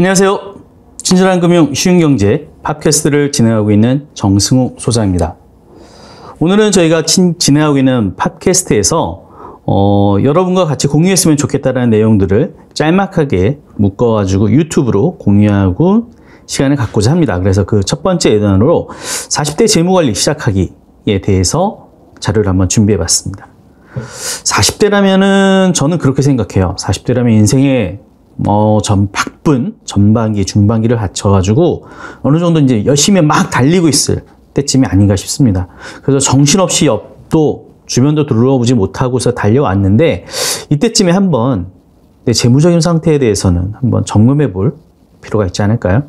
안녕하세요. 친절한 금융 쉬운 경제 팟캐스트를 진행하고 있는 정승우 소장입니다. 오늘은 저희가 진행하고 있는 팟캐스트에서 여러분과 같이 공유했으면 좋겠다는 내용들을 짤막하게 묶어가지고 유튜브로 공유하고 시간을 갖고자 합니다. 그래서 그 첫 번째 예단으로 40대 재무관리 시작하기에 대해서 자료를 한번 준비해 봤습니다. 40대라면은 저는 그렇게 생각해요. 40대라면 인생의 바쁜 전반기, 중반기를 갖춰가지고 어느 정도 이제 열심히 막 달리고 있을 때쯤이 아닌가 싶습니다. 그래서 정신없이 옆도 주변도 둘러보지 못하고서 달려왔는데 이때쯤에 한번 내 재무적인 상태에 대해서는 한번 점검해 볼 필요가 있지 않을까요?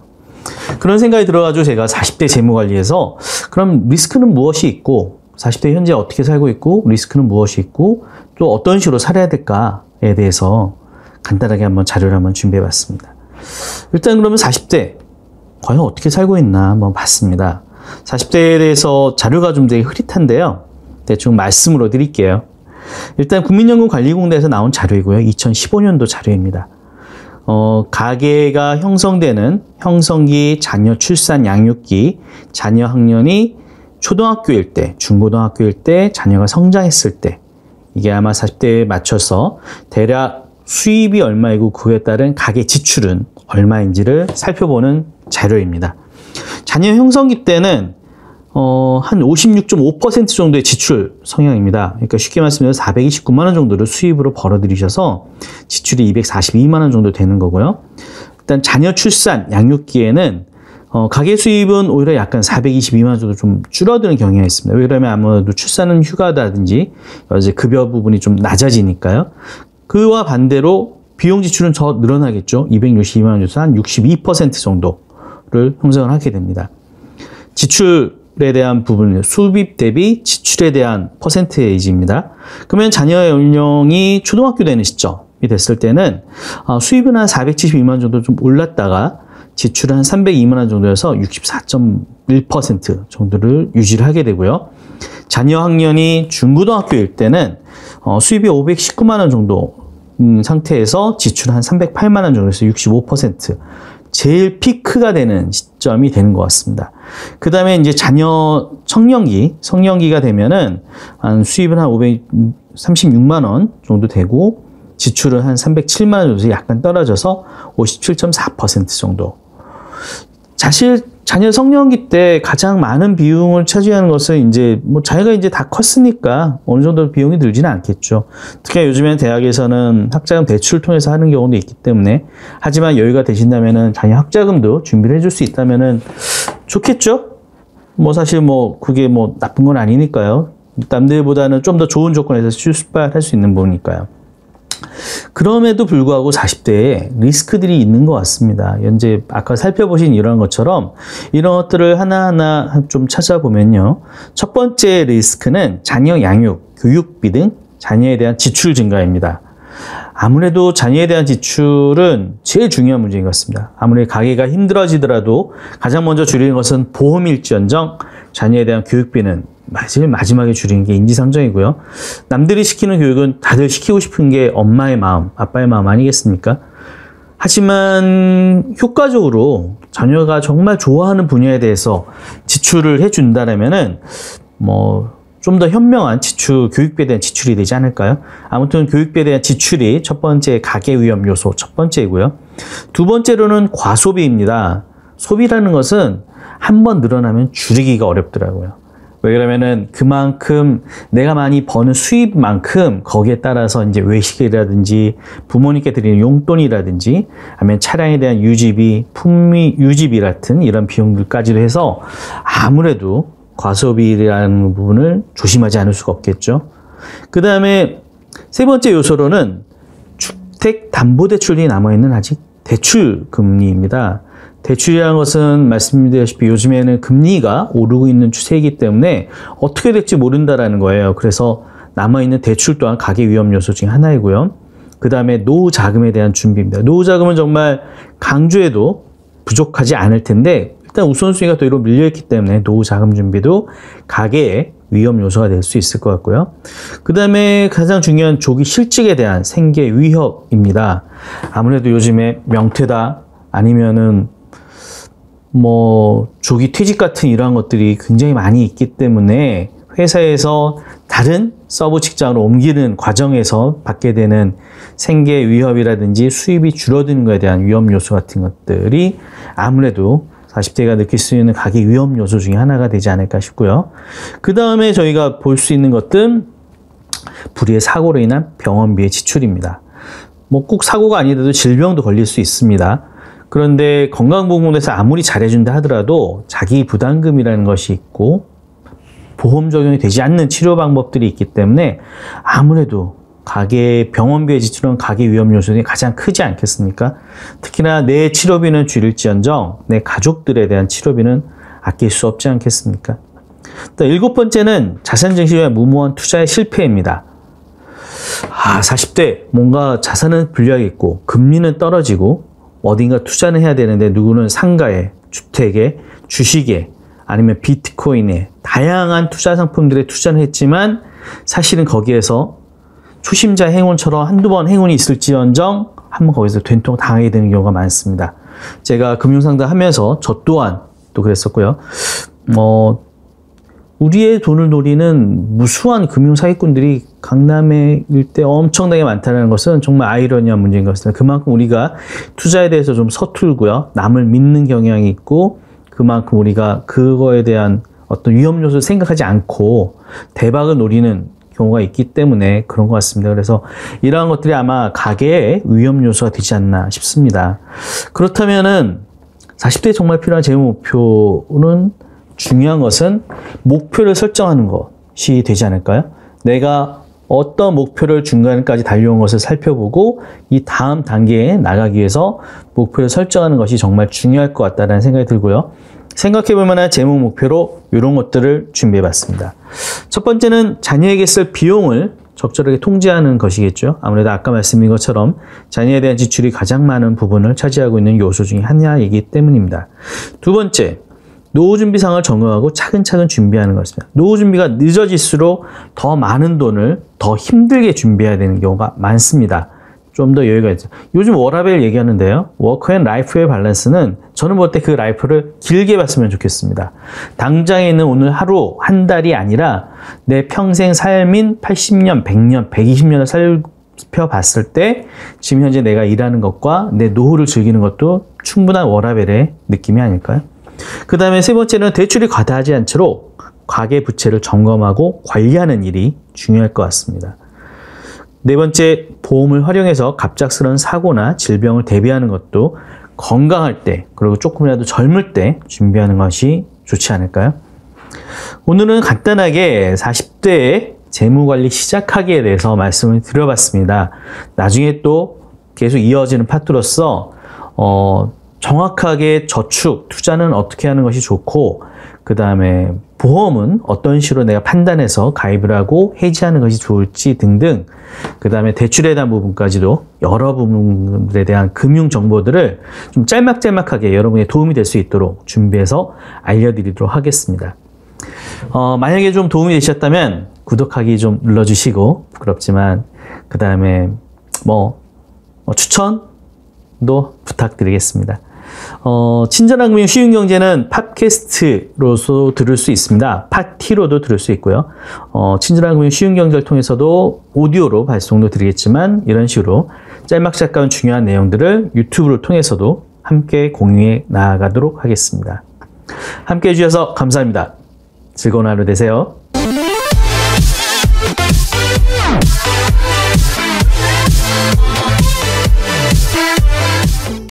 그런 생각이 들어가지고 제가 40대 재무관리에서 그럼 리스크는 무엇이 있고 40대 현재 어떻게 살고 있고 리스크는 무엇이 있고 또 어떤 식으로 살아야 될까에 대해서 간단하게 한번 자료를 한번 준비해 봤습니다. 일단 그러면 40대 과연 어떻게 살고 있나 한번 봤습니다. 40대에 대해서 자료가 좀 되게 흐릿한데요. 대충 말씀으로 드릴게요. 일단 국민연금관리공단에서 나온 자료이고요. 2015년도 자료입니다. 가계가 형성되는 형성기, 자녀 출산 양육기, 자녀 학년이 초등학교일 때, 중고등학교일 때, 자녀가 성장했을 때 이게 아마 40대에 맞춰서 대략 수입이 얼마이고 그에 따른 가계 지출은 얼마인지를 살펴보는 자료입니다. 자녀 형성기 때는 한 56.5% 정도의 지출 성향입니다. 그러니까 쉽게 말씀드려서 429만 원 정도를 수입으로 벌어들이셔서 지출이 242만 원 정도 되는 거고요. 일단 자녀 출산 양육기에는 가계 수입은 오히려 약간 422만 원 정도 좀 줄어드는 경향이 있습니다. 왜냐하면 아무래도 출산은 휴가라든지 이제 급여 부분이 좀 낮아지니까요. 그와 반대로 비용 지출은 더 늘어나겠죠. 262만 원 중에서 한 62% 정도를 형성을 하게 됩니다. 지출에 대한 부분은 수입 대비 지출에 대한 퍼센테이지입니다. 그러면 자녀의 연령이 초등학교 되는 시점이 됐을 때는 수입은 한 472만 원 정도 좀 올랐다가 지출은 한 302만 원 정도여서 64.1% 정도를 유지를 하게 되고요. 자녀 학년이 중고등학교일 때는 수입이 519만 원 정도 상태에서 지출은 한 308만 원 정도에서 65% 제일 피크가 되는 시점이 되는 것 같습니다. 그 다음에 이제 자녀 성년기가 되면은 한 수입은 한 536만 원 정도 되고 지출은 한 307만 원 정도 약간 떨어져서 57.4% 정도. 사실 자녀 성년기 때 가장 많은 비용을 차지하는 것은 이제 자기가 이제 다 컸으니까 어느 정도 비용이 들지는 않겠죠. 특히 요즘엔 대학에서는 학자금 대출을 통해서 하는 경우도 있기 때문에 하지만 여유가 되신다면은 자녀 학자금도 준비를 해줄 수 있다면은 좋겠죠. 사실 그게 나쁜 건 아니니까요. 남들보다는 좀 더 좋은 조건에서 출발할 수 있는 부분이니까요. 그럼에도 불구하고 40대에 리스크들이 있는 것 같습니다. 현재 아까 살펴보신 이러한 것처럼 이런 것들을 하나하나 좀 찾아보면요. 첫 번째 리스크는 자녀 양육, 교육비 등 자녀에 대한 지출 증가입니다. 아무래도 자녀에 대한 지출은 제일 중요한 문제인 것 같습니다. 아무리 가계가 힘들어지더라도 가장 먼저 줄이는 것은 보험일지언정 자녀에 대한 교육비는 제일 마지막에 줄이는 게 인지상정이고요. 남들이 시키는 교육은 다들 시키고 싶은 게 엄마의 마음, 아빠의 마음 아니겠습니까? 하지만 효과적으로 자녀가 정말 좋아하는 분야에 대해서 지출을 해준다면은 좀 더 현명한 교육비에 대한 지출이 되지 않을까요? 아무튼 교육비에 대한 지출이 첫 번째 가계 위험 요소 첫 번째이고요. 두 번째로는 과소비입니다. 소비라는 것은 한번 늘어나면 줄이기가 어렵더라고요. 왜 그러면은 그만큼 내가 많이 버는 수입만큼 거기에 따라서 이제 외식이라든지 부모님께 드리는 용돈이라든지 아니면 차량에 대한 유지비, 품위 유지비 같은 이런 비용들까지도 해서 아무래도 과소비라는 부분을 조심하지 않을 수가 없겠죠. 그 다음에 세 번째 요소로는 주택담보대출이 남아있는 아직 대출금리입니다. 대출이라는 것은 말씀드렸다시피 요즘에는 금리가 오르고 있는 추세이기 때문에 어떻게 될지 모른다라는 거예요. 그래서 남아있는 대출 또한 가계 위험 요소 중 하나이고요. 그 다음에 노후 자금에 대한 준비입니다. 노후 자금은 정말 강조해도 부족하지 않을 텐데 일단 우선순위가 더 위로 밀려있기 때문에 노후 자금 준비도 가계의 위험 요소가 될 수 있을 것 같고요. 그 다음에 가장 중요한 조기 실직에 대한 생계 위협입니다. 아무래도 요즘에 명퇴다, 아니면은 조기 퇴직 같은 이러한 것들이 굉장히 많이 있기 때문에 회사에서 다른 서브 직장으로 옮기는 과정에서 받게 되는 생계 위협이라든지 수입이 줄어드는 것에 대한 위험 요소 같은 것들이 아무래도 40대가 느낄 수 있는 가계 위험 요소 중에 하나가 되지 않을까 싶고요. 그 다음에 저희가 볼 수 있는 것은 불의의 사고로 인한 병원비의 지출입니다. 꼭 사고가 아니더라도 질병도 걸릴 수 있습니다. 그런데 건강보험공단에서 아무리 잘해준다 하더라도 자기 부담금이라는 것이 있고 보험 적용이 되지 않는 치료 방법들이 있기 때문에 아무래도 가계 병원비의 지출은 가계 위험 요소 중에 가장 크지 않겠습니까? 특히나 내 치료비는 줄일지언정 내 가족들에 대한 치료비는 아낄 수 없지 않겠습니까? 또 7번째는 자산 증식의 무모한 투자의 실패입니다. 40대 뭔가 자산은 불리하겠고 금리는 떨어지고 어딘가 투자는 해야 되는데 누구는 상가에, 주택에, 주식에 아니면 비트코인에 다양한 투자 상품들에 투자를 했지만 사실은 거기에서 초심자 행운처럼 한두 번 행운이 있을지언정 한번 거기서 된통 당하게 되는 경우가 많습니다. 제가 금융상담 하면서 저 또한 또 그랬었고요. 우리의 돈을 노리는 무수한 금융사기꾼들이 강남의 일대 엄청나게 많다는 것은 정말 아이러니한 문제인 것 같습니다. 그만큼 우리가 투자에 대해서 좀 서툴고요. 남을 믿는 경향이 있고 그만큼 우리가 그거에 대한 어떤 위험 요소를 생각하지 않고 대박을 노리는 경우가 있기 때문에 그런 것 같습니다. 그래서 이러한 것들이 아마 가계의 위험 요소가 되지 않나 싶습니다. 그렇다면은 40대에 정말 필요한 재무 목표는 중요한 것은 목표를 설정하는 것이 되지 않을까요? 내가 어떤 목표를 중간까지 달려온 것을 살펴보고 이 다음 단계에 나가기 위해서 목표를 설정하는 것이 정말 중요할 것 같다는 생각이 들고요. 생각해 볼 만한 재무 목표로 이런 것들을 준비해 봤습니다. 첫 번째는 자녀에게 쓸 비용을 적절하게 통제하는 것이겠죠. 아무래도 아까 말씀드린 것처럼 자녀에 대한 지출이 가장 많은 부분을 차지하고 있는 요소 중에 하나이기 때문입니다. 두 번째, 노후 준비상을 점검하고 차근차근 준비하는 것입니다. 노후 준비가 늦어질수록 더 많은 돈을 더 힘들게 준비해야 되는 경우가 많습니다. 좀 더 여유가 있죠. 요즘 워라밸 얘기하는데요. 워크 앤 라이프의 밸런스는 저는 볼 때 그 라이프를 길게 봤으면 좋겠습니다. 당장에 있는 오늘 하루, 한 달이 아니라 내 평생 삶인 80년, 100년, 120년을 살펴봤을 때 지금 현재 내가 일하는 것과 내 노후를 즐기는 것도 충분한 워라밸의 느낌이 아닐까요? 그 다음에 세 번째는 대출이 과다하지 않도록 가계 부채를 점검하고 관리하는 일이 중요할 것 같습니다. 네 번째, 보험을 활용해서 갑작스러운 사고나 질병을 대비하는 것도 건강할 때 그리고 조금이라도 젊을 때 준비하는 것이 좋지 않을까요? 오늘은 간단하게 40대의 재무관리 시작하기에 대해서 말씀을 드려봤습니다. 나중에 또 계속 이어지는 파트로서 정확하게 저축, 투자는 어떻게 하는 것이 좋고 그 다음에 보험은 어떤 식으로 내가 판단해서 가입을 하고 해지하는 것이 좋을지 등등 그 다음에 대출에 대한 부분까지도 여러 부분들에 대한 금융 정보들을 좀 짤막짤막하게 여러분의 도움이 될 수 있도록 준비해서 알려드리도록 하겠습니다. 만약에 좀 도움이 되셨다면 구독하기 좀 눌러주시고 부끄럽지만 그 다음에 추천도 부탁드리겠습니다. 친절한 금융 쉬운 경제는 팟캐스트로서 들을 수 있습니다. 팟티로도 들을 수 있고요. 친절한 금융 쉬운 경제를 통해서도 오디오로 발송도 드리겠지만 이런 식으로 짤막짤막한 중요한 내용들을 유튜브를 통해서도 함께 공유해 나아가도록 하겠습니다. 함께 해주셔서 감사합니다. 즐거운 하루 되세요.